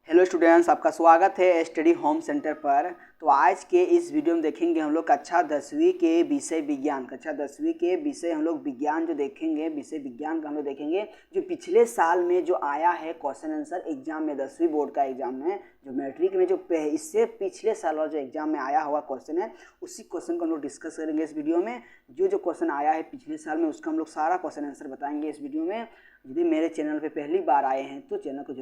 Hello students, आपका स्वागत है स्टडी होम सेंटर पर। तो आज के इस वीडियो में देखेंगे हम लोग कक्षा 10वीं के विषय विज्ञान। कक्षा 10वीं के विषय हम लोग विज्ञान जो देखेंगे, विषय विज्ञान का हम लोग देखेंगे जो पिछले साल में जो आया है क्वेश्चन आंसर एग्जाम में, 10वीं बोर्ड का एग्जाम में, जो मैट्रिक में जो इससे पिछले साल वाला जो एग्जाम में आया हुआ क्वेश्चन है, उसी क्वेश्चन को हम लोग डिस्कस करेंगे इस वीडियो में। जो क्वेश्चन आया है पिछले साल में उसका हम लोग सारा क्वेश्चन आंसर बताएंगे इस वीडियो में। यदि मेरे चैनल पे पहली बार आए हैं तो चैनल को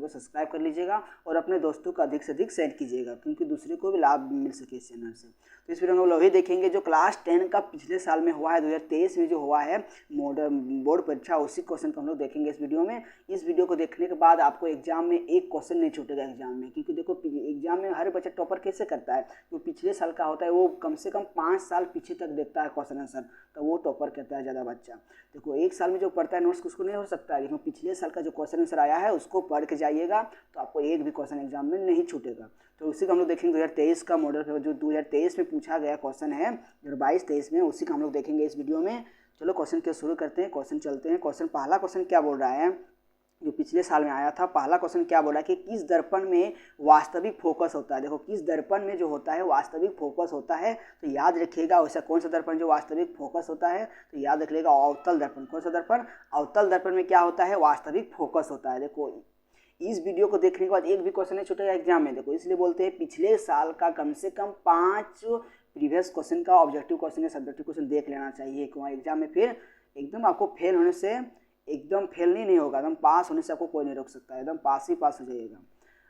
सब्सक्राइब कर लीजिएगा और अपने दोस्तों को अधिक से अधिक शेयर कीजिएगा, क्योंकि दूसरे को भी लाभ मिल सके इस चैनल से। तो इस वीडियो में हम लोग वही देखेंगे जो क्लास 10 का पिछले साल में हुआ है, 2023 में जो हुआ है बोर्ड परीक्षा, उसी क्वेश्चन को हम लोग देखेंगे इस वीडियो में। इस वीडियो को देखने के बाद आपको एग्जाम में एक क्वेश्चन नहीं छूटेगा एग्जाम में, क्योंकि देखो एग्जाम में हर बच्चा टॉपर कैसे करता है, जो पिछले साल का होता है वो कम से कम 5 साल पीछे तक देखता है क्वेश्चन आंसर, तो वो टॉपर करता है ज़्यादा बच्चा। देखो एक साल में जो पढ़ता है नोट्स उसको नहीं हो सकता है, लेकिन पिछले साल का जो क्वेश्चन आंसर आया है उसको पढ़ के जाइएगा तो आपको एक भी क्वेश्चन एग्जाम में नहीं छूटेगा। तो उसी का हम लोग देखेंगे 2023 का मॉडल पेपर जो 2023 में पूछा गया क्वेश्चन है 2022-23 में, उसी का हम लोग देखेंगे इस वीडियो में। चलो क्वेश्चन के शुरू करते हैं, क्वेश्चन चलते हैं। पहला क्वेश्चन क्या बोल रहा है जो पिछले साल में आया था। पहला क्वेश्चन क्या बोला कि किस दर्पण में वास्तविक फोकस होता है। देखो किस दर्पण में जो होता है वास्तविक फोकस होता है, तो याद रखिएगा वैसा कौन सा दर्पण जो वास्तविक फोकस होता है, तो याद रखिएगा अवतल दर्पण। कौन सा दर्पण? अवतल दर्पण में क्या होता है? वास्तविक फोकस होता है। देखो इस वीडियो को देखने के बाद एक भी क्वेश्चन नहीं छूटेगा एग्जाम में। देखो इसलिए बोलते हैं पिछले साल का कम से कम 5 प्रीवियस क्वेश्चन का ऑब्जेक्टिव क्वेश्चन या सब्जेक्टिव क्वेश्चन देख लेना चाहिए, क्योंकि एग्जाम में फिर एकदम आपको फेल होने से एकदम फेल नहीं होगा, एकदम पास होने से आपको कोई नहीं रोक सकता, एकदम पास ही पास हो जाइएगा।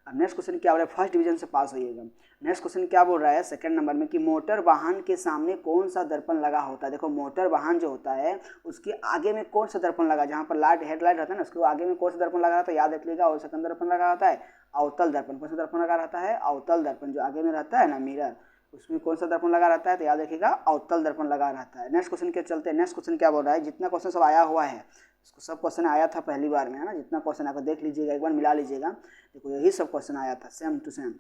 अब नेक्स्ट क्वेश्चन क्या बोल रहा है? फर्स्ट डिवीजन से पास होइएगा। नेक्स्ट क्वेश्चन क्या बोल रहा है सेकंड नंबर में कि मोटर वाहन के सामने कौन सा दर्पण लगा होता है। देखो मोटर वाहन जो होता है उसके आगे में कौन सा दर्पण लगा, जहाँ पर लाइट हेडलाइट रहता है ना उसके आगे में कौन सा दर्पण लगा रहता है, याद रखिएगा। और सेकंड दर्पण लगा रहता है अवतल दर्पण। कौन सा दर्पण लगा रहता है? अवतल दर्पण। जो आगे में रहता है ना मिरर, उसमें कौन सा दर्पण लगा रहता है, तो याद रखिएगा अवतल दर्पण लगा रहता है। नेक्स्ट क्वेश्चन के चलते हैं। नेक्स्ट क्वेश्चन क्या बोल रहा है? जितना क्वेश्चन सब आया हुआ है इसको सब क्वेश्चन आया था पहली बार में, है ना, जितना क्वेश्चन आपको देख लीजिएगा, एक बार मिला लीजिएगा। देखो यही सब क्वेश्चन आया था सेम टू सेम।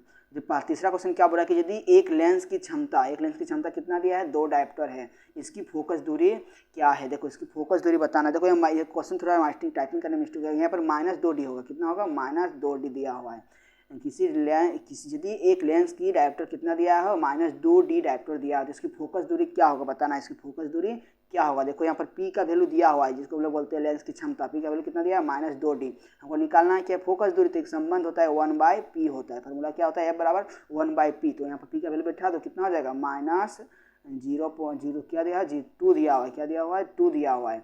तीसरा क्वेश्चन क्या बोल रहा है कि यदि एक लेंस की क्षमता कितना दिया है? 2 डायप्टर है, इसकी फोकस दूरी क्या है? देखो इसकी फोकस दूरी बताना। देखो ये क्वेश्चन थोड़ा टाइपिंग करने में मिस्टेक है, यहाँ पर -2D होगा। कितना होगा? -2D दिया हुआ है। यदि एक लेंस की डायप्टर कितना दिया है? -2D डायप्टर दिया है, तो इसकी फोकस दूरी क्या होगा बताना। इसकी फोकस दूरी क्या होगा? देखो यहाँ पर P का वैल्यू दिया हुआ है, जिसको हम लोग बोलते हैं लेंस की क्षमता। P का वैल्यू कितना दिया है? -2D। हमको निकालना है क्या? फोकस दूरी। तो एक संबंध होता है 1/P होता है, फॉर्मूला क्या होता है? F बराबर 1/P। तो यहाँ पर P का वैल्यू बैठा दो, कितना हो जाएगा? -0.0 क्या दिया है? 2 दिया हुआ है। क्या दिया हुआ है? 2 दिया हुआ है।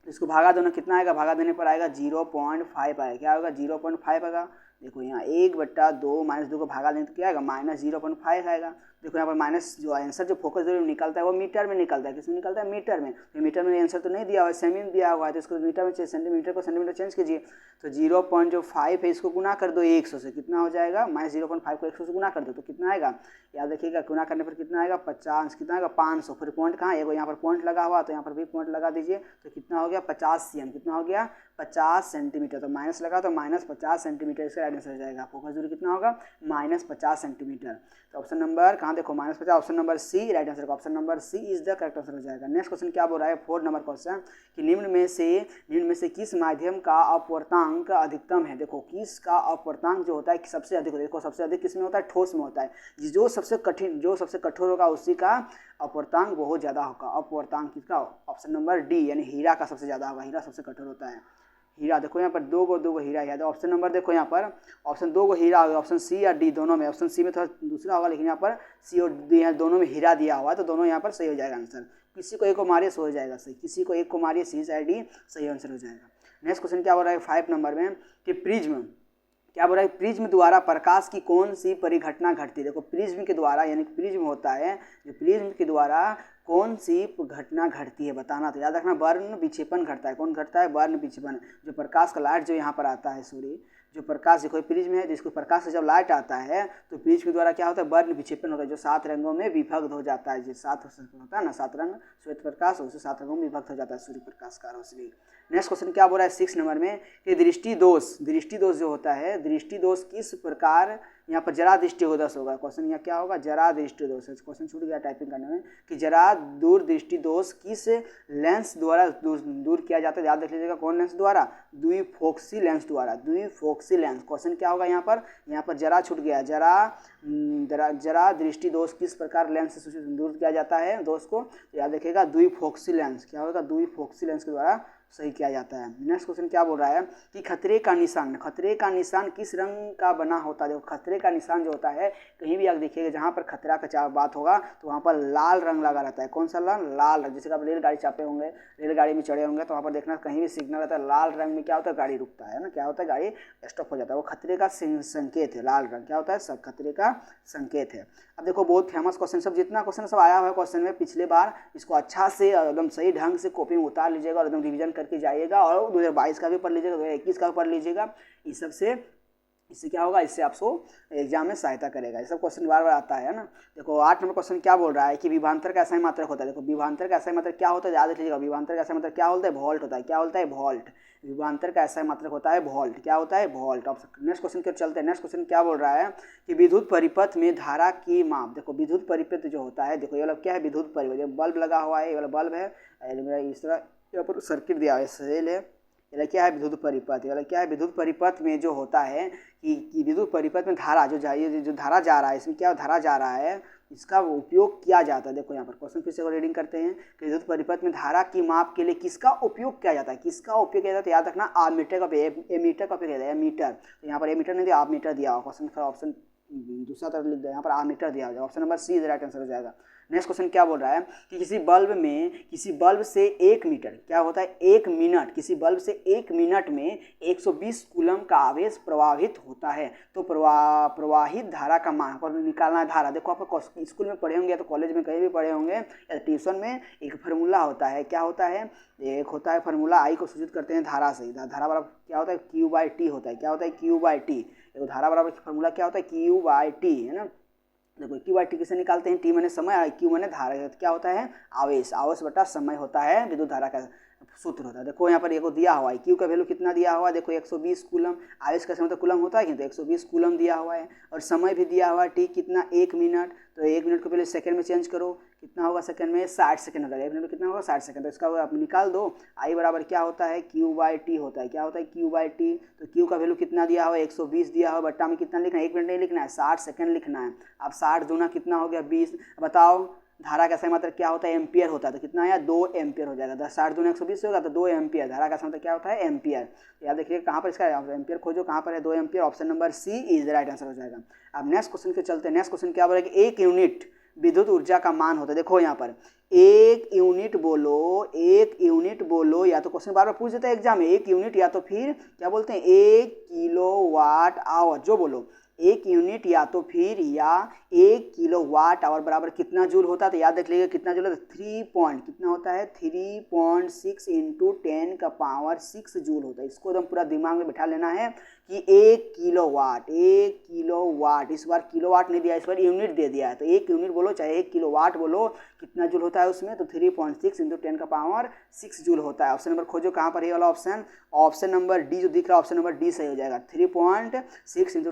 तो इसको भागा देना, कितना आएगा? भागा देने पर आएगा 0.5 आएगा। क्या होगा? 0.5 आएगा। देखो यहाँ 1/2 -2 को भागा दें तो क्या आएगा? -0.5 आएगा। देखो यहाँ पर माइनस जो आंसर जो फोकस दूरी निकलता है वो मीटर में निकलता है। किसमें निकलता है? मीटर में। तो मीटर में आंसर तो नहीं दिया हुआ है, सेमी में दिया हुआ है, तो इसको मीटर में सेंटीमीटर को सेंटीमीटर चेंज कीजिए। तो 0.5 है, इसको गुना कर दो 100 से, कितना हो जाएगा? -0.5 को 100 से गुना कर दो तो कितना आएगा? याद रखिएगा गुना करने पर कितना आएगा? 50। कितना आएगा? 500। फिर पॉइंट कहाँ? एगो यहाँ पर पॉइंट लगा हुआ, तो यहाँ पर भी पॉइंट लगा दीजिए। तो कितना हो गया? 50 cm। कितना हो गया? 50 सेंटीमीटर। तो माइनस लगा तो -50 सेंटीमीटर इसका राइट आंसर हो जाएगा। फोकस दूरी कितना होगा? -50 सेंटीमीटर। तो ऑप्शन नंबर कहाँ देखो -50, option number C right answer का। Option number C is the correct answer हो जाएगा। नेक्स्ट क्वेश्चन क्या बोल रहा है? 4 नंबर क्वेश्चन कि निम्न में से किस माध्यम का अपवर्तांक अधिकतम है। देखो किस का अपवर्तांक जो होता है सबसे अधिक, देखो सबसे अधिक किस में होता है? ठोस में होता है। जो सबसे कठोर होगा उसी का अपवर्तांक बहुत ज़्यादा होगा। अपवर्तांक किसका? ऑप्शन नंबर डी यानी हीरा का सबसे ज़्यादा होगा। हीरा सबसे कठोर होता है। हीरा देखो यहाँ पर दो गो हीरा याद है। ऑप्शन नंबर देखो यहाँ पर ऑप्शन 2 हीरा होगा, ऑप्शन सी या डी दोनों में। ऑप्शन सी में थोड़ा दूसरा होगा, लेकिन यहाँ पर सी और डी यहाँ दोनों में हीरा दिया हुआ है, तो दोनों यहाँ पर सही हो जाएगा आंसर। किसी को एक को मारिए सो हो जाएगा सही, किसी को एक को मारिए सी या डी सही आंसर हो जाएगा। नेक्स्ट क्वेश्चन क्या हो रहा है 5 नंबर में कि प्रिज्म क्या बोल रहा है? प्रिज्म द्वारा प्रकाश की कौन सी परिघटना घटती है। देखो प्रिज्म के द्वारा यानी प्रिज्म होता है जो प्रिज्म के द्वारा कौन सी घटना घटती है बताना। तो याद रखना वर्ण विक्षेपण घटता है। कौन घटता है? वर्ण विक्षेपण। जो प्रकाश का लाइट जो यहाँ पर आता है, सूर्य जो प्रकाश, कोई प्रिज्म है जिसको प्रकाश से जब लाइट आता है तो प्रिज्म के द्वारा क्या होता है? वर्ण विक्षेपण होता है, जो 7 रंगों में विभक्त हो जाता है। जो 7 होता है ना, 7 रंग श्वेत प्रकाश, उससे 7 रंगों में विभक्त हो जाता है सूर्य प्रकाश का रोशनी। नेक्स्ट क्वेश्चन क्या बोल रहा है 6 नंबर में कि दृष्टि दोष जो होता है, दृष्टि दोष किस प्रकार, यहाँ पर जरा दृष्टि दोष होगा। क्वेश्चन यहाँ क्या होगा? जरा दृष्टि दोष। क्वेश्चन छूट गया टाइपिंग करने में कि जरा दूर दृष्टि दोष किस लेंस द्वारा दूर किया जाता है। याद रख लीजिएगा कौन लेंस द्वारा? द्विफोक्सी लेंस द्वारा। Foxy lens. क्वेश्चन क्या होगा यहाँ पर जरा छूट गया, जरा दृष्टि दोष किस प्रकार लेंस से दूर किया जाता है दोष को, याद रखिएगा द्विफोक्सी लेंस। क्या होगा, द्विफोक्सी लेंस के द्वारा सही किया जाता है। नेक्स्ट क्वेश्चन क्या बोल रहा है कि खतरे का निशान किस रंग का बना होता है। देखो खतरे का निशान जो होता है, कहीं भी आप देखिएगा जहाँ पर खतरा का बात होगा तो वहाँ पर लाल रंग लगा रहता है। कौन सा लाल रंग। जैसे कि आप रेलगाड़ी चापे होंगे, रेलगाड़ी में चढ़े होंगे तो वहाँ पर देखना कहीं भी सिग्नल रहता है लाल रंग में, क्या होता है, गाड़ी रुकता है ना, क्या होता है, गाड़ी स्टॉप हो जाता है। वो खतरे का संकेत है। लाल रंग क्या होता है, सब खतरे का संकेत है। अब देखो बहुत फेमस क्वेश्चन, सब जितना क्वेश्चन सब आया हुआ है क्वेश्चन में पिछले बार, इसको अच्छा से एकदम सही ढंग से कॉपी में उतार लीजिएगा और एकदम रिवीजन करके जाइएगा, और 2022 का भी पढ़ लीजिएगा, 2021 का भी पढ़ लीजिएगा। इस सब से इससे क्या होगा, इससे आपको एग्जाम में सहायता करेगा। ये सब क्वेश्चन बार बार आता है ना। देखो 8 नंबर क्वेश्चन क्या बोल रहा है कि विभवांतर का ऐसा ही मात्रक होता है। देखो विभवांतर का ऐसा ही मात्रक क्या होता है, याद रख लीजिएगा। विभवांतर का ऐसा मात्रक क्या होता है, वोल्ट होता है। क्या होता है, वोल्ट। विभवांतर का ऐसा ही मात्रक होता है वोल्ट। क्या होता है, वोल्ट। अब नेक्स्ट क्वेश्चन की ओर चलते हैं। नेक्स्ट क्वेश्चन क्या बोल रहा है कि विद्युत परिपथ में धारा की माप। देखो विद्युत परिपथ जो होता है, देखो ये वाला क्या है, विद्युत परिपथ, बल्ब लगा हुआ है, ये वाला बल्ब है, इस तरह यहाँ पर सर्किट दिया है, सेल है, ये क्या है, विद्युत परिपथ। ये क्या है, विद्युत परिपथ में जो होता है कि विद्युत परिपथ में धारा जो धारा जा रहा है, इसमें क्या धारा जा रहा है, इसका उपयोग किया जाता है। देखो यहाँ पर क्वेश्चन फिर से रीडिंग करते हैं कि विद्युत परिपथ में धारा की माप के लिए किसका उपयोग किया जाता है, किसका उपयोग किया जाता है। याद रखना आममीटर का एमीटर का उपयोग किया जाता है, एमीटर। तो यहाँ पर एमीटर नहीं दिया, आममीटर दिया हुआ। क्वेश्चन का ऑप्शन दूसरा तरफ लिख दिया, यहाँ पर आममीटर दिया हुआ। Option number C right answer हो जाएगा। नेक्स्ट क्वेश्चन क्या बोल रहा है कि किसी बल्ब से 1 मीटर क्या होता है, 1 मिनट, किसी बल्ब से 1 मिनट में 120 कूलम का आवेश प्रवाहित होता है। तो प्रवाहित धारा का मान पर निकालना है। धारा देखो आप स्कूल में पढ़े होंगे या तो कॉलेज में कहीं भी पढ़े होंगे या ट्यूशन में, एक फार्मूला होता है। क्या होता है, एक होता है फार्मूला, आई को सूचित करते हैं धारा से। धारा बराबर क्या होता है, Q/T होता है। क्या होता है, Q/T। देखो धारा बराबर फार्मूला क्या होता है, Q/T, है ना। देखो Q/T किसे निकालते हैं, T माने समय, Q माने धारा, क्या होता है, आवेश, आवेश बटा समय होता है विद्युत धारा का सूत्र होता है। देखो यहाँ पर दिया हुआ है, Q का वैल्यू कितना दिया हुआ है, देखो 120 कूलम, आवेश का समय तो कूलम होता है कि, तो 120 कूलम दिया हुआ है, और समय भी दिया हुआ है T कितना, 1 मिनट। तो 1 मिनट को पहले सेकंड में चेंज करो, कितना होगा सेकंड में, 60 सेकंड हो जाएगा। 1 मिनट में कितना होगा, 60 सेकंड। तो इसका आप निकाल दो, आई बराबर क्या होता है, Q/T होता है। क्या होता है, Q/T। तो Q का वैल्यू कितना दिया हुआ है, 120 दिया हुआ, बट्टा में कितना लिखना है, 1 मिनट नहीं लिखना है, 60 सेकंड लिखना है। अब 60 दूना कितना हो गया, 20। बताओ धारा का समय मतलब क्या होता है, एम्पियर होता है। तो कितना आया, 2 एम्पियर हो जाएगा। 60 दूना 120 होगा तो 2 एम्पियर। धारा का समय क्या होता है, एम्पियर। याद रखिए कहाँ पर इसका एम्पियर खोजो, कहाँ पर है, 2 ampere. Option number C is the right answer हो जाएगा। अब नेक्स्ट क्वेश्चन पे चलते हैं। नेक्स्ट क्वेश्चन क्या बोला कि 1 यूनिट विद्युत ऊर्जा का मान होता है। देखो यहाँ पर 1 यूनिट बोलो, 1 यूनिट बोलो, या तो क्वेश्चन बार बार पूछ देता है एग्जाम में, 1 यूनिट या तो फिर क्या बोलते हैं 1 किलोवाट आवर। जो बोलो 1 यूनिट या तो फिर या 1 किलोवाट आवर बराबर कितना जूल होता है। तो याद रख लीजिएगा कितना जूल है, 3 पॉइंट कितना होता है, 3.6 × 10⁻⁶ जूल होता है। इसको एकदम पूरा दिमाग में बिठा लेना है कि 1 किलोवाट, 1 किलोवाट, इस बार किलोवाट नहीं दिया, इस बार यूनिट दे दिया है। तो 1 यूनिट बोलो चाहे 1 किलोवाट बोलो, कितना जूल होता है उसमें, तो 3.6 × 10⁻⁶ जूल होता है। ऑप्शन नंबर खोजो कहाँ पर, ये वाला ऑप्शन, ऑप्शन नंबर डी जो दिख रहा है, ऑप्शन नंबर डी सही हो जाएगा। 3.6 ×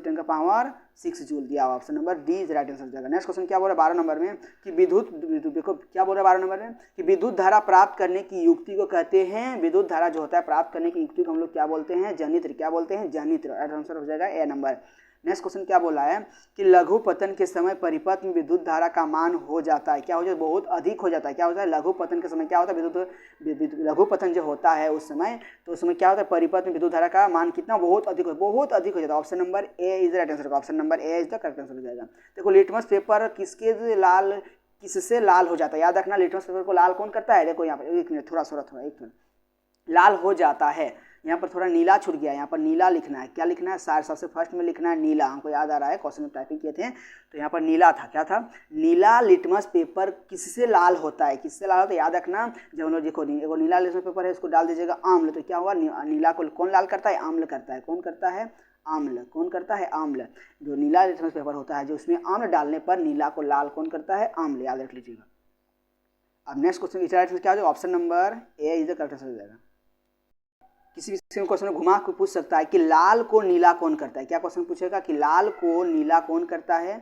10⁻⁶ जूल दिया हुआ, option number D right answer हो जाएगा। नेक्स्ट क्वेश्चन क्या बोल रहा है 12 नंबर में कि विद्युत, देखो क्या बोल रहा है 12 नंबर में कि विद्युत धारा प्राप्त करने की युक्ति को कहते हैं, विद्युत धारा जो होता है प्राप्त करने की युक्ति को हम लोग क्या बोलते हैं, जनित्र। क्या बोलते हैं, जनित्र। राइट आंसर हो जाएगा ए नंबर। नेक्स्ट क्वेश्चन क्या बोला है कि लघु पतन के समय परिपथ में विद्युत धारा का मान हो जाता है, क्या हो जाता है, बहुत अधिक हो जाता है। क्या होता है, लघु पतन के समय क्या होता है, विद्युत लघु पतन जो होता है उस समय, तो उस समय क्या होता है, परिपथ में विद्युत धारा का मान कितना, बहुत अधिक हो जाता है। Option number A is the right answer. Option number A is the correct answer हो जाएगा। देखो लिटमस पेपर किससे लाल हो जाता है, याद रखना लिटमस पेपर को लाल कौन करता है। देखो यहाँ पर 1 मिनट, थोड़ा एक मिनट, लाल हो जाता है। यहाँ पर थोड़ा नीला छूट गया, यहाँ पर नीला लिखना है। क्या लिखना है, सबसे फर्स्ट में लिखना है नीला। हमको याद आ रहा है क्वेश्चन में टाइपिंग किए थे तो यहाँ पर नीला था। क्या था, नीला लिटमस पेपर किससे लाल होता है, किससे लाल होता है, याद रखना। जब हम लोग देखो एगो नीला लिटमस पेपर है, इसको डाल दीजिएगा आम्ल, तो क्या हुआ, नीला को कौन लाल करता है, आम्ल करता है। कौन करता है, आम्ल। कौन करता है, आम्ल। जो नीला लिटमस पेपर होता है, जो उसमें आम्ल डालने पर नीला को लाल कौन करता है, आम्ल। याद रख लीजिएगा। अब नेक्स्ट क्वेश्चन क्या हो, option number A is the correct answer हो जाएगा। किसी भी क्वेश्चन में घुमा के पूछ सकता है कि लाल को नीला कौन करता है। क्या क्वेश्चन पूछेगा कि लाल को नीला कौन करता है,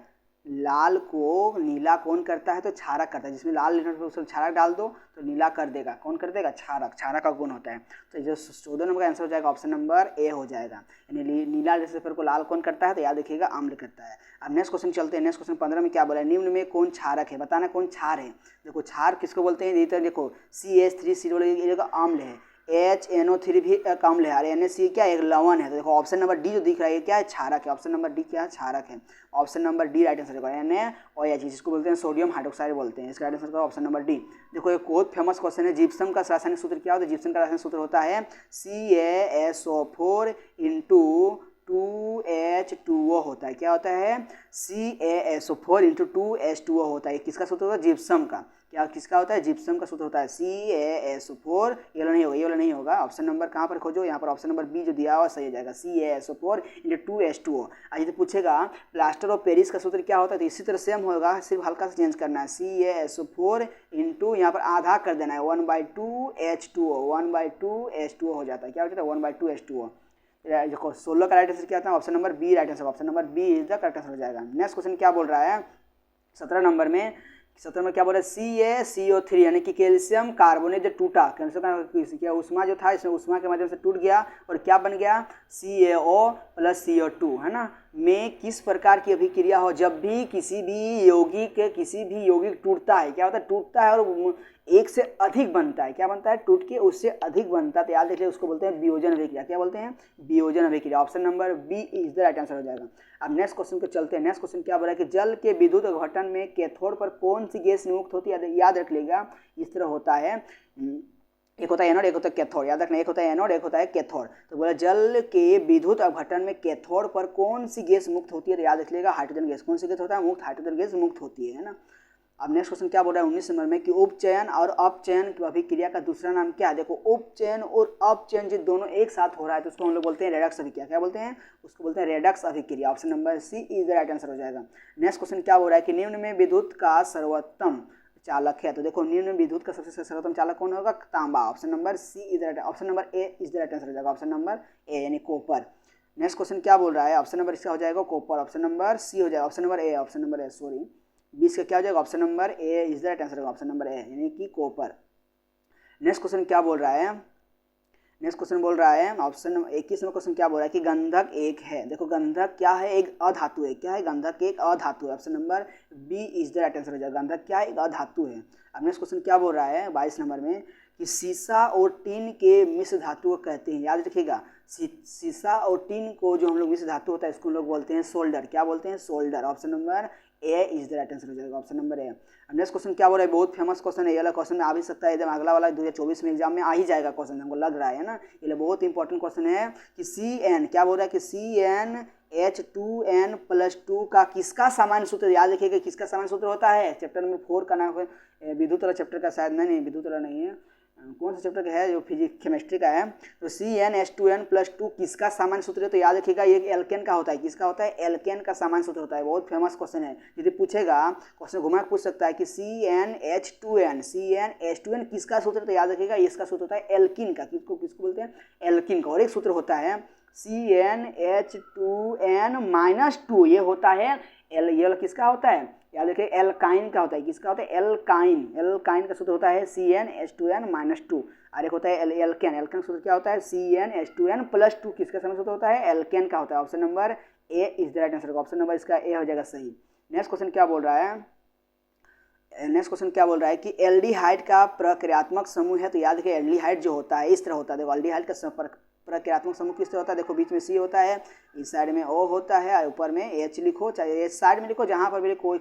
लाल को नीला कौन करता है? तो क्षारक करता है। जिसमें लाल लिखना है उसमें क्षारक डाल दो तो नीला कर देगा। कौन कर देगा? क्षारक। क्षारक का गुण होता है। तो जो 14 नंबर का आंसर हो जाएगा ऑप्शन नंबर ए हो जाएगा। यानी नीला जैसे पेपर को लाल कौन करता है? तो याद रखिएगा अम्ल करता है। अब नेक्स्ट क्वेश्चन चलते हैं। नेक्स्ट क्वेश्चन 15 में क्या बोला है? निम्न में कौन क्षारक है? बताना कौन क्षार है। देखो क्षार किसको बोलते हैं? इधर देखो CH3 अम्ल है, HNO3 भी एक अम्ल है और NaC क्या एक लवण है। तो देखो ऑप्शन नंबर डी जो दिख रहा है ये क्या है? क्षारक है। ऑप्शन नंबर डी क्या है? क्षारक है। Option number D right answer होगा। NaOH जिसको बोलते हैं सोडियम हाइड्रोक्साइड बोलते हैं। इसका राइट आंसर होगा ऑप्शन नंबर डी। देखो एक बहुत फेमस क्वेश्चन है, जिप्सम का रासायनिक सूत्र क्या होता है? जिप्सम का रासायनिक सूत्र होता है CaSO4 × 2H2O होता है। क्या होता है? CaSO4 × 2H2O होता है। किसका सूत्र होता है? जिप्सम का। क्या किसका होता है? जिप्सम का सूत्र होता है CaSO4। ये वाला नहीं होगा, ये वाला नहीं होगा। ऑप्शन नंबर कहाँ पर खोजो? यहाँ पर ऑप्शन नंबर बी जो दिया हुआ सही हो जाएगा, CaSO4 × 2H2O। आज तो पूछेगा प्लास्टर ऑफ पेरिस का सूत्र क्या होता है? तो इसी तरह सेम होगा, सिर्फ हल्का सा चेंज करना है। CaSO4 × यहाँ पर आधा कर देना है 1/2H2O। 1/2H2O हो जाता है। क्या हो जाता है? 1/2H2O। देखो 16 का राइट आंसर क्या था? Option number B right answer. Option number B is the correct answer हो जाएगा। नेक्स्ट क्वेश्चन क्या बोल रहा है? 17 नंबर में क्या बोल रहा है? CaCO3 यानी कि कैल्शियम कार्बोनेट जो टूटा, कैल्शियम उष्मा जो था इसमें उष्मा के माध्यम से टूट गया और क्या बन गया? CaO + CO2 है ना। में किस प्रकार की अभिक्रिया हो? जब भी किसी भी यौगिक टूटता है, क्या होता है? टूटता है और एक से अधिक बनता है। क्या बनता है? टूट के उससे अधिक बनता है। तो याद रखिए उसको बोलते हैं वियोजन अभिक्रिया। क्या बोलते हैं? वियोजन अभिक्रिया। Option number B is the right answer हो जाएगा। अब नेक्स्ट क्वेश्चन को चलते हैं। नेक्स्ट क्वेश्चन क्या बोला है कि जल के विद्युत अपघटन में कैथोड पर कौन सी गैस मुक्त होती है? याद रख लेगा इस तरह होता है, एक होता है एनोड, एक होता है कैथोड। याद रखना, एक होता है एनोड, एक होता है कैथोड। तो बोला जल के विद्युत अपघटन में कैथोड पर कौन सी गैस मुक्त होती है? तो याद रख लेगा हाइड्रोजन गैस। कौन सी गैस होता है? मुक्त हाइड्रोजन गैस मुक्त होती है ना। अब नेक्स्ट क्वेश्चन क्या बोल रहा है 19 नंबर में कि उपचयन और अपचयन की अभिक्रिया का दूसरा नाम क्या है? देखो उपचयन और अपचयन जो दोनों एक साथ हो रहा है तो उसको हम लोग बोलते हैं रेडक्स अभिक्रिया। क्या बोलते हैं? उसको बोलते हैं रेडक्स अभिक्रिया। Option number C is the right answer हो जाएगा। नेक्स्ट क्वेश्चन क्या बोल रहा है कि निम्न में विद्युत का सर्वोत्तम चालक है। तो देखो निम्न विद्युत का सबसे सर्वोत्तम चालक कौन होगा? तांबा। Option number C is the right. Option number A is the right answer हो जाएगा। ऑप्शन नंबर ए यानी कॉपर। नेक्स्ट क्वेश्चन क्या बोल रहा है? ऑप्शन नंबर इसका हो जाएगा कॉपर। ऑप्शन नंबर सी हो जाएगा। ऑप्शन नंबर ए, ऑप्शन नंबर ए सॉरी 20 का क्या हो जाएगा? Option number A is the right answer होगा। ऑप्शन नंबर ए यानी कि कॉपर। नेक्स्ट क्वेश्चन क्या बोल रहा है? नेक्स्ट क्वेश्चन बोल रहा है ऑप्शन नंबर 21 में क्वेश्चन क्या बोल रहा है कि गंधक एक है। देखो गंधक क्या है? एक अधातु है। क्या है? गंधक एक अधातु है। Option number B is the right answer हो जाएगा। गंधक क्या है? एक अधातु है। अब नेक्स्ट क्वेश्चन क्या बोल रहा है 22 नंबर में कि सीसा और टीन के मिश्र धातु को कहते हैं। याद रखिएगा सीसा और टीन को जो हम लोग मिश्र धातु होता है इसको लोग बोलते हैं सोल्डर। क्या बोलते हैं? Solder. Option number A is the right answer हो जाएगा। Option number A. Next question क्या बोल रहा है? बहुत फेमस क्वेश्चन है। ये वाला क्वेश्चन में आ भी सकता है, एकदम अगला वाला 2024 में एग्जाम में आ ही जाएगा क्वेश्चन, हमको लग रहा है ना। ये बहुत इंपॉर्टेंट क्वेश्चन है कि CN क्या बोल रहा है कि CnH2n+2 का किसका सामान्य सूत्र? याद रखिएगा किसका सामान्य सूत्र होता है? चैप्टर नंबर 4 का नाम है विद्युत वाला चैप्टर का, शायद नहीं विद्युत वाला नहीं है, कौन सा चैप्टर का है? जो फिजिक्स केमिस्ट्री का है। तो CnH2n+2 किसका सामान्य सूत्र है? तो याद रखिएगा ये एल्केन का होता है। किसका होता है? एल्केन का सामान्य सूत्र होता है। बहुत फेमस क्वेश्चन है। यदि पूछेगा क्वेश्चन घुमा पूछ सकता है कि CnH2n किसका सूत्र? तो याद रखिएगा इसका सूत्र होता है एल्किन का। किसको बोलते हैं? एल्किन का। और एक सूत्र होता है CnH2n-2 ये होता है ये किसका होता है? याद रखिए एल्काइन का होता है। किसका होता है? एल्काइन का सूत्र होता है CnH2n-2। और एक होता है एल्केन का सूत्र क्या होता है? CnH2n+2 किसका सामान्य सूत्र होता है? एल्केन का होता है। Option number A is the right answer. Option number इसका ए हो जाएगा सही। नेक्स्ट क्वेश्चन क्या बोल रहा है? नेक्स्ट क्वेश्चन क्या बोल रहा है कि एल्डिहाइड का प्रक्रियात्मक समूह है। तो याद रखिए एल्डिहाइड जो होता है इस तरह होता है। देखो एल्डिहाइड का प्रक्रियात्मक समूह किस तरह होता है? देखो बीच में सी होता है, इस साइड में ओ होता है और ऊपर में एच लिखो, चाहे इस साइड में लिखो जहाँ पर भी लिखो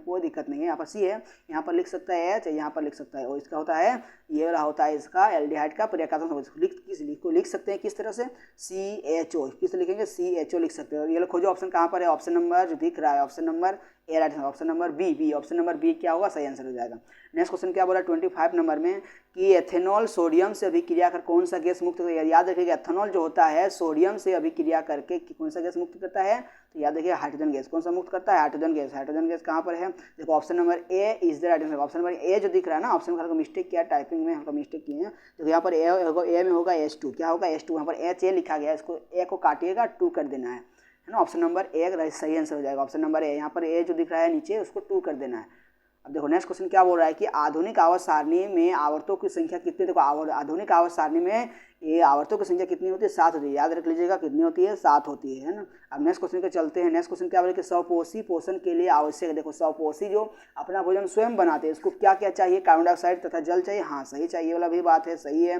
कोई दिक्कत नहीं है। यहाँ पर सी है, यहाँ पर लिख सकता है एच, यहाँ पर लिख सकता है ओ। इसका होता है ये वाला होता है इसका एल्डिहाइड का प्रक्रियात्मक समूह। लिख सकते हैं किस तरह से? CHO। किस तरह लिखेंगे? CHO लिख सकते हो। ये लोग खोजो ऑप्शन कहाँ पर है? ऑप्शन नंबर जो दिख रहा है option number A right answer. Option number B option number B क्या होगा? सही आंसर हो जाएगा। नेक्स्ट क्वेश्चन क्या बोला 25 नंबर में कि एथेनॉल सोडियम से अभिक्रिया कर कौन सा गैस मुक्त होता है? याद रखिएगा एथेनॉल जो होता है सोडियम से अभिक्रिया करके कौन सा गैस मुक्त करता है? तो याद रखिए हाइड्रोजन गैस। कौन सा मुक्त करता है? Hydrogen gas. हाइड्रोजन गैस कहाँ पर है? देखो option number A is the right answer. Option number ए जो दिख रहा है ना, ऑप्शन में हल्का मिस्टेक किया, टाइपिंग में हल्का मिस्टेक किए हैं। देखो यहाँ पर ए में होगा H2। क्या होगा? H2। यहाँ पर HA लिखा गया है, इसको ए को काटिएगा 2 कर देना है। है ना। ऑप्शन नंबर ए सही आंसर हो जाएगा, ऑप्शन नंबर ए। यहाँ पर ए जो दिख रहा है नीचे उसको 2 कर देना है। अब देखो नेक्स्ट क्वेश्चन क्या बोल रहा है कि आधुनिक आवर्त सारणी में आवर्तों की संख्या कितनी, देखो आधुनिक आवर्त सारणी में ये आवर्तों की संख्या कितनी होती है, 7 होती है। याद रख लीजिएगा कितनी होती है, 7 होती है ना। अब नेक्स्ट क्वेश्चन पे चलते हैं। नेक्स्ट क्वेश्चन क्या बोले कि स्वपोषी पोषण के लिए आवश्यक है। देखो स्वपोषी जो अपना भोजन स्वयं बनाते हैं उसको क्या क्या चाहिए, कार्बन डाइऑक्साइड तथा जल चाहिए, हाँ सही चाहिए वाला भी बात है, सही है।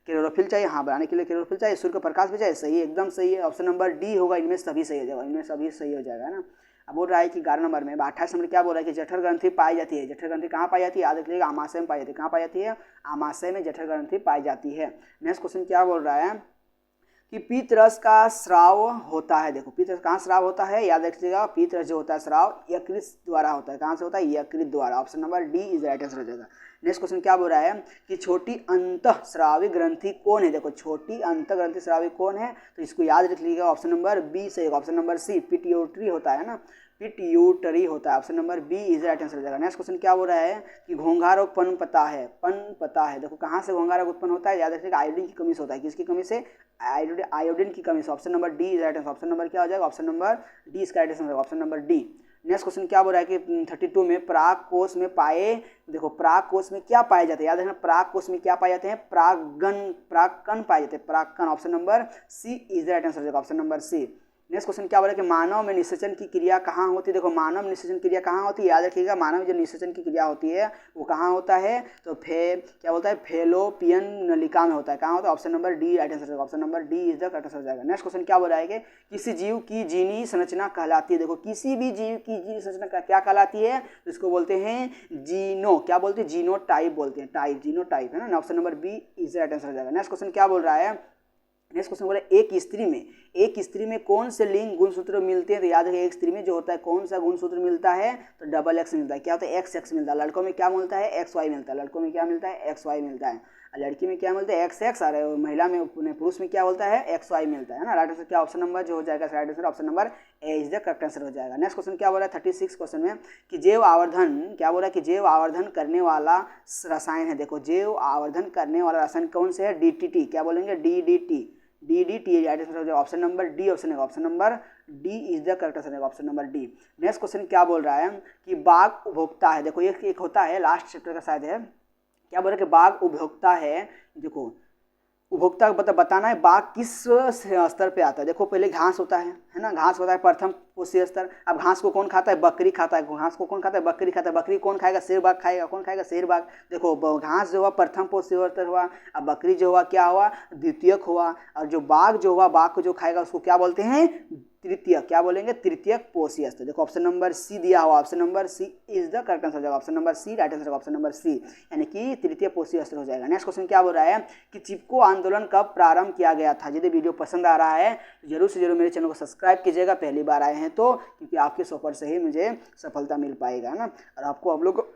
क्लोरोफिल चाहिए, हाँ बनाने के लिए क्लोरोफिल चाहिए। सूर्य का प्रकाश भी चाहिए, सही है, एकदम सही है। ऑप्शन नंबर डी होगा, इनमें सभी सही हो जाएगा, इनमें सभी सही हो जाएगा ना। अब बोल रहा है कि 11 नंबर में 28 नंबर क्या बोल रहा है कि जठर ग्रंथि पाई जाती है। जठर ग्रंथि कहाँ पाई जाती है, याद रख लीजिएगा आमाशय में पाई जाती है। कहाँ पाई जाती है, आमाशय में जठर ग्रंथि पाई जाती है। नेक्स्ट क्वेश्चन क्या बोल रहा है कि पीतरस का स्राव होता है। देखो पीतरस कहाँ स्राव होता है, याद रखिएगा पीतरस जो होता है स्राव यकृत द्वारा होता है। कहाँ से होता है, यकृत द्वारा। Option number D is right answer हो जाएगा। नेक्स्ट क्वेश्चन क्या बोल रहा है कि छोटी अंतःस्रावी ग्रंथि कौन है। देखो छोटी अंतःग्रंथि स्रावी कौन है, तो इसको याद रख लीजिएगा, ऑप्शन नंबर बी सही होगा। ऑप्शन नंबर सी पिट्यूटरी होता है ना, पिट्यूटरी होता है। Option number B is right answer हो जाएगा। नेक्स्ट क्वेश्चन क्या बोल रहा है कि घोंघा रोग पनपता है, पनपता है। देखो कहाँ से घोंघा रोग उत्पन्न होता है, याद रखिएगा आयोडीन की कमी से होता है। किसकी कमी से, आयोडीन की कमी से। Option number D is right answer. Option number क्या हो जाएगा, ऑप्शन नंबर डी इसका राइट आंसर हो जाएगा, option number D. Next question क्या बोल रहा है कि 32 में प्राग कोष में पाए, देखो प्राग कोष में क्या पाए जाते हैं, याद रखना प्राग कोष में क्या पाए जाते हैं, परागकण पाए जाते हैं, परागकण। Option number C is right answer हो जाएगा, option number C. Next question क्या बोला कि मानव में निषेचन की क्रिया कहाँ होती है। देखो मानव निषेचन क्रिया कहाँ होती है, याद रखिएगा मानव जो निषेचन की क्रिया होती है वो कहाँ होता है, तो क्या बोलता है फेलोपियन नलिका में होता है। कहाँ होता है, option number D right answer, option number D is the correct answer हो जाएगा। नेक्स्ट क्वेश्चन क्या बोला है कि किसी जीव की जीनी संरचना कहलाती है। देखो किसी भी जीव की जीनी संरचना क्या कहलाती है, तो इसको बोलते हैं जीनो, क्या बोलते हैं, जीनोटाइप बोलते हैं, टाइप, जीनोटाइप है ना। Option number B is right answer हो जाएगा। नेक्स्ट क्वेश्चन क्या बोल रहा है, नेक्स्ट क्वेश्चन बोला एक स्त्री में कौन से लिंग गुणसूत्र मिलते हैं, तो याद रखिए एक स्त्री में जो होता है कौन सा गुणसूत्र मिलता है, तो डबल एक्स मिलता है। क्या होता है, एक्स एक्स मिलता है। लड़कों में क्या मिलता है, एक्स वाई मिलता है। लड़कों में क्या मिलता है, एक्स वाई मिलता है। लड़की में क्या मिलता है, एक्स एक्स। और महिला में पुरुष में क्या बोलता है, एक्स वाई मिलता है ना। राइट आंसर क्या ऑप्शन नंबर जो हो जाएगा, right answer option number A is the correct answer हो जाएगा। नेक्स्ट क्वेश्चन क्या बोला है 36 क्वेश्चन में कि जैव आवर्धन, क्या बोला कि जैव आवर्धन करने वाला रसायन है। देखो जैव आवर्धन करने वाला रसायन कौन से है, डीटीटी, क्या बोलेंगे, डीडीटी, डीडीटी राइट आंसर हो जाएगा, option number D. Option number D is the correct answer, option number D. Next question क्या बोल रहा है कि बाघ उपभोक्ता है। देखो एक होता है लास्ट चैप्टर का शायद है, क्या बोल रहा है कि बाघ उपभोक्ता है। देखो उपभोक्ता को बताना है बाघ किस स्तर पे आता है। देखो पहले घास होता है ना, घास होता है प्रथम पोषीय स्तर। अब घास को कौन खाता है, बकरी खाता है। घास को कौन खाता है, बकरी खाता है। बकरी कौन खाएगा, शेर बाघ खाएगा। कौन खाएगा, शेर बाघ। देखो घास जो हुआ प्रथम पोषीय स्तर हुआ, अब बकरी जो हुआ क्या हुआ, द्वितीयक हुआ, और जो बाघ जो हुआ, बाघ को जो खाएगा उसको क्या बोलते हैं, तृतीय, क्या बोलेंगे, तृतीयक पोषीय स्तर। देखो ऑप्शन नंबर सी दिया हुआ, option number C is the correct answer हो जाएगा, option number C right answer, option number C यानी कि तृतीय पोषीय स्तर हो जाएगा। नेक्स्ट क्वेश्चन क्या बोल रहा है कि चिपको आंदोलन कब प्रारंभ किया गया था। यदि वीडियो पसंद आ रहा है तो जरूर से जरूर मेरे चैनल को सब्सक्राइब कीजिएगा, पहली बार आए हैं तो, क्योंकि आपके सपोर्ट से ही मुझे सफलता मिल पाएगा ना। और आपको आप लोग,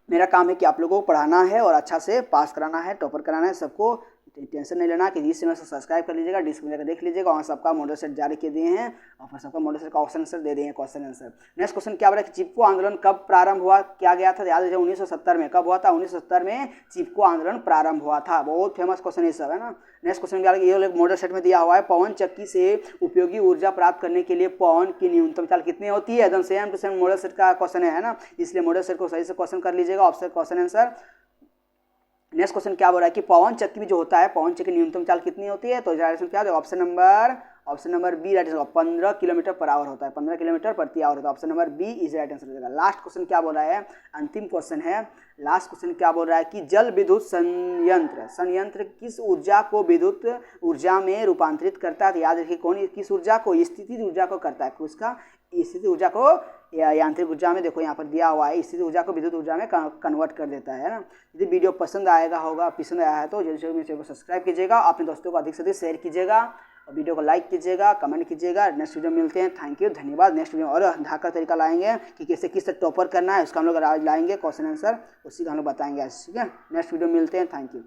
मेरा काम है कि आप लोगों को पढ़ाना है और अच्छा से पास कराना है, टॉपर कराना है सबको। टेंशन नहीं लेना कि जिस चैनल से सब्सक्राइब कर लीजिएगा, डिस्प्ले का देख लीजिएगा, वहाँ सबका मॉडल सेट जारी किए दिए हैं और फिर सबका मॉडल सेट का ऑप्शन आंसर दे दिए हैं, क्वेश्चन आंसर। नेक्स्ट क्वेश्चन क्या बोला कि चिपको आंदोलन कब प्रारंभ हुआ, क्या गया था, याद रखिए 1970 में। कब हुआ था, 1970 में चिपको आंदोलन प्रारंभ हुआ था। बहुत फेमस क्वेश्चन ये सब है ना। नेक्स्ट क्वेश्चन क्या ये लोग मॉडल सेट में दिया हुआ है, पवन चक्की से उपयोगी ऊर्जा प्राप्त करने के लिए पवन की न्यूनतम चाल कितनी होती है। एकदम same to same model set का क्वेश्चन है ना, इसलिए मॉडल सेट को सही से क्वेश्चन कर लीजिएगा, option question answer. Next question क्या बोल रहा है कि पवन चक्की में जो होता है, पवन चक्की न्यूनतम चाल कितनी होती है, तो क्या है option number B right answer, 15 kilometre per hour होता है, 15 किलोमीटर प्रति आवर होता है। Option number B is right answer हो जाएगा। लास्ट क्वेश्चन क्या बोल रहा है, अंतिम क्वेश्चन है। लास्ट क्वेश्चन क्या बोल रहा है कि जल विद्युत संयंत्र किस ऊर्जा को विद्युत ऊर्जा में रूपांतरित करता है। याद रखिए कौन, किस ऊर्जा को, स्थितिज ऊर्जा को करता है। उसका स्थितिज ऊर्जा को या यांत्रिक ऊर्जा में, देखो यहाँ पर दिया हुआ है, स्थितिज ऊर्जा को विद्युत ऊर्जा में कन्वर्ट कर देता है ना। यदि वीडियो पसंद आया है तो जल्दी से मेरे चैनल को सब्सक्राइब कीजिएगा, अपने दोस्तों को अधिक से अधिक शेयर कीजिएगा और वीडियो को लाइक कीजिएगा, कमेंट कीजिएगा। नेक्स्ट वीडियो में मिलते हैं, थैंक यू, धन्यवाद। नेक्स्ट वीडियो और ढाका तरीका लाएंगे कि कैसे किस टॉपर करना है, उसका हम लोग आज लाएंगे क्वेश्चन आंसर, उसी का हम लोग बताएंगे आज, ठीक है। नेक्स्ट वीडियो में मिलते हैं, थैंक यू।